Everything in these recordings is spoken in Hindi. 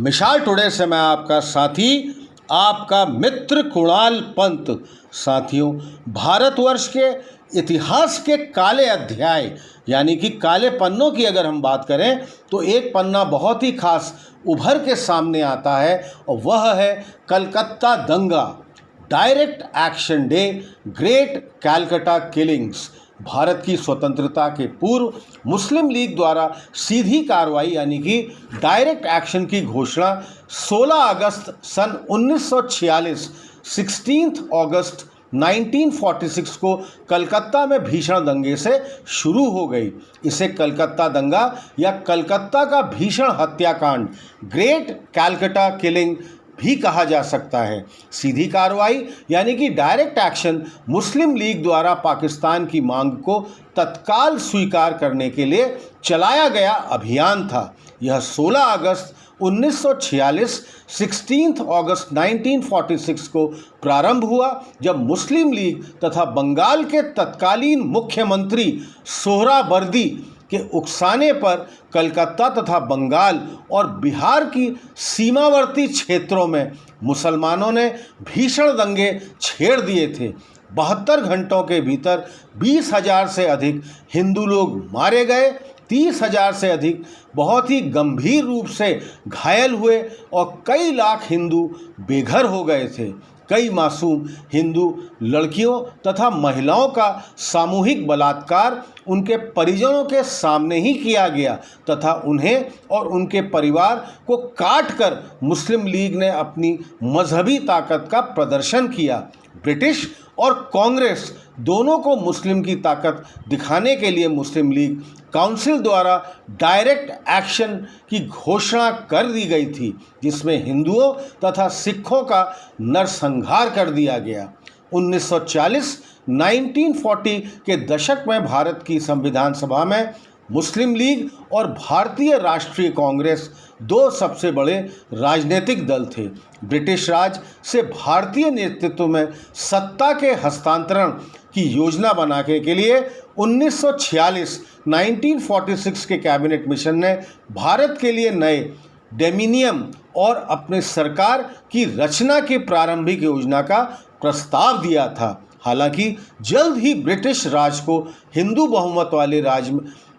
मिसाल टुडे से मैं आपका साथी, आपका मित्र कुणाल पंत। साथियों, भारतवर्ष के इतिहास के काले अध्याय यानी कि काले पन्नों की अगर हम बात करें तो एक पन्ना बहुत ही खास उभर के सामने आता है और वह है कलकत्ता दंगा, direct action day, great Calcutta killings. Bharat की स्वतंत्रता के पूर्व मुस्लिम लीग द्वारा सीधी कार्रवाई यानी कि डायरेक्ट एक्शन की घोषणा 16 अगस्त सन 1946 16 अगस्त 1946 को कलकत्ता में भीषण दंगे से शुरू हो गई। इसे कलकत्ता दंगा या कलकत्ता का भीषण हत्याकांड, ग्रेट कैलकाटा किलिंग भी कहा जा सकता है। सीधी कार्रवाई यानी कि डायरेक्ट एक्शन मुस्लिम लीग द्वारा पाकिस्तान की मांग को तत्काल स्वीकार करने के लिए चलाया गया अभियान था। यह 16 अगस्त 1946 16 अगस्त 1946 को प्रारंभ हुआ जब मुस्लिम लीग तथा बंगाल के तत्कालीन मुख्यमंत्री सोहरावर्दी के उकसाने पर कलकत्ता तथा बंगाल और बिहार की सीमावर्ती क्षेत्रों में मुसलमानों ने भीषण दंगे छेड़ दिए थे। 72 घंटों के भीतर 20,000 से अधिक हिंदू लोग मारे गए, 30,000 से अधिक बहुत ही गंभीर रूप से घायल हुए और कई लाख हिंदू बेघर हो गए थे। कई मासूम हिंदू लड़कियों तथा महिलाओं का सामूहिक बलात्कार उनके परिजनों के सामने ही किया गया तथा उन्हें और उनके परिवार को काट कर मुस्लिम लीग ने अपनी मजहबी ताकत का प्रदर्शन किया। ब्रिटिश और कांग्रेस दोनों को मुस्लिम की ताकत दिखाने के लिए मुस्लिम लीग काउंसिल द्वारा डायरेक्ट एक्शन की घोषणा कर दी गई थी, जिसमें हिंदुओं तथा सिखों का नरसंहार कर दिया गया। 1940 के दशक में भारत की संविधान सभा में मुस्लिम लीग और भारतीय राष्ट्रीय कांग्रेस दो सबसे बड़े राजनीतिक दल थे। ब्रिटिश राज से भारतीय नेतृत्व में सत्ता के हस्तांतरण की योजना बनाने के लिए 1946 के कैबिनेट मिशन ने भारत के लिए नए डोमिनियन और अपने सरकार की रचना की प्रारंभिक योजना का प्रस्ताव दिया था। हालांकि जल्द ही ब्रिटिश राज को हिंदू बहुमत वाले राज्य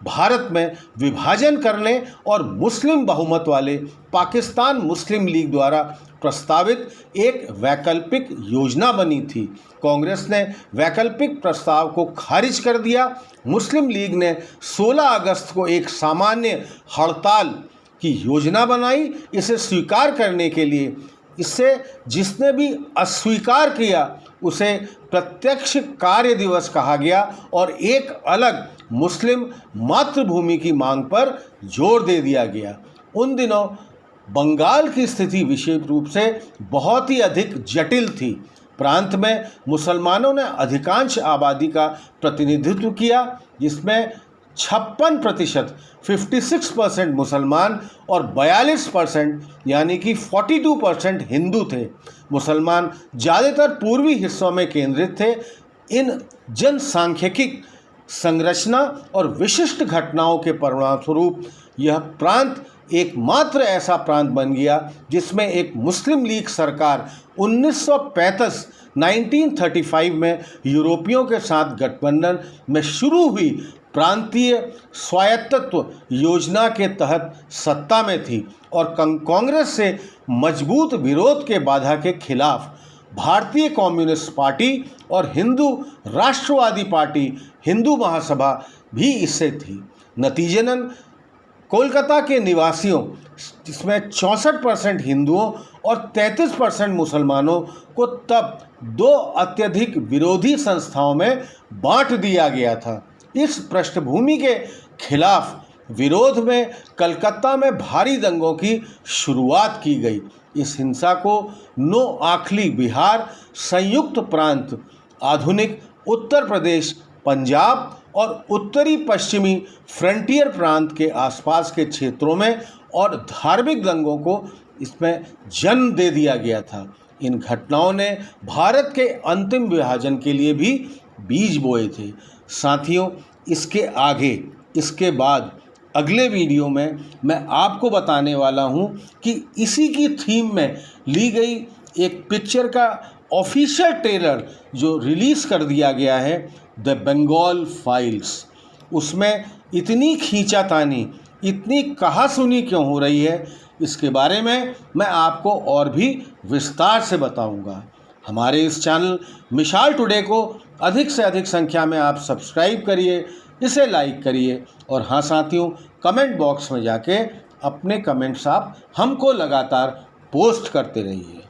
भारत में विभाजन करने और मुस्लिम बहुमत वाले पाकिस्तान मुस्लिम लीग द्वारा प्रस्तावित एक वैकल्पिक योजना बनी थी। कांग्रेस ने वैकल्पिक प्रस्ताव को खारिज कर दिया। मुस्लिम लीग ने 16 अगस्त को एक सामान्य हड़ताल की योजना बनाई इसे स्वीकार करने के लिए। इससे जिसने भी अस्वीकार किया उसे प्रत्यक्ष कार्य दिवस कहा गया और एक अलग मुस्लिम मातृभूमि की मांग पर जोर दे दिया गया। उन दिनों बंगाल की स्थिति विशेष रूप से बहुत ही अधिक जटिल थी। प्रांत में मुसलमानों ने अधिकांश आबादी का प्रतिनिधित्व किया, जिसमें 56% 56% मुसलमान और 42% यानी कि 42% हिंदू थे। मुसलमान ज़्यादातर पूर्वी हिस्सों में केंद्रित थे। इन जनसांख्यिकी संरचना और विशिष्ट घटनाओं के परिणामस्वरूप यह प्रांत एकमात्र ऐसा प्रांत बन गया जिसमें एक मुस्लिम लीग सरकार 1935 में यूरोपियों के साथ गठबंधन में शुरू हुई प्रांतीय स्वायत्तत्व योजना के तहत सत्ता में थी और कांग्रेस से मजबूत विरोध के बाधा के खिलाफ भारतीय कम्युनिस्ट पार्टी और हिंदू राष्ट्रवादी पार्टी हिंदू महासभा भी इससे थी। नतीजतन कोलकाता के निवासियों, जिसमें 64% हिंदुओं और 33% मुसलमानों को तब दो अत्यधिक विरोधी संस्थाओं में बांट दिया गया था। इस पृष्ठभूमि के खिलाफ विरोध में कलकत्ता में भारी दंगों की शुरुआत की गई। इस हिंसा को नोआखली बिहार, संयुक्त प्रांत, आधुनिक उत्तर प्रदेश, पंजाब और उत्तरी पश्चिमी फ्रंटियर प्रांत के आसपास के क्षेत्रों में और धार्मिक दंगों को इसमें जन्म दे दिया गया था। इन घटनाओं ने भारत के अंतिम विभाजन के लिए भी बीज बोए थे। साथियों, इसके आगे, इसके बाद अगले वीडियो में मैं आपको बताने वाला हूं कि इसी की थीम में ली गई एक पिक्चर का ऑफिशियल ट्रेलर जो रिलीज़ कर दिया गया है, द बंगाल फाइल्स, उसमें इतनी खींचातानी, इतनी कहासुनी क्यों हो रही है, इसके बारे में मैं आपको और भी विस्तार से बताऊंगा। हमारे इस चैनल मिसाल टुडे को अधिक से अधिक संख्या में आप सब्सक्राइब करिए, इसे लाइक करिए और हाँ साथियों, कमेंट बॉक्स में जाके अपने कमेंट्स आप हमको लगातार पोस्ट करते रहिए।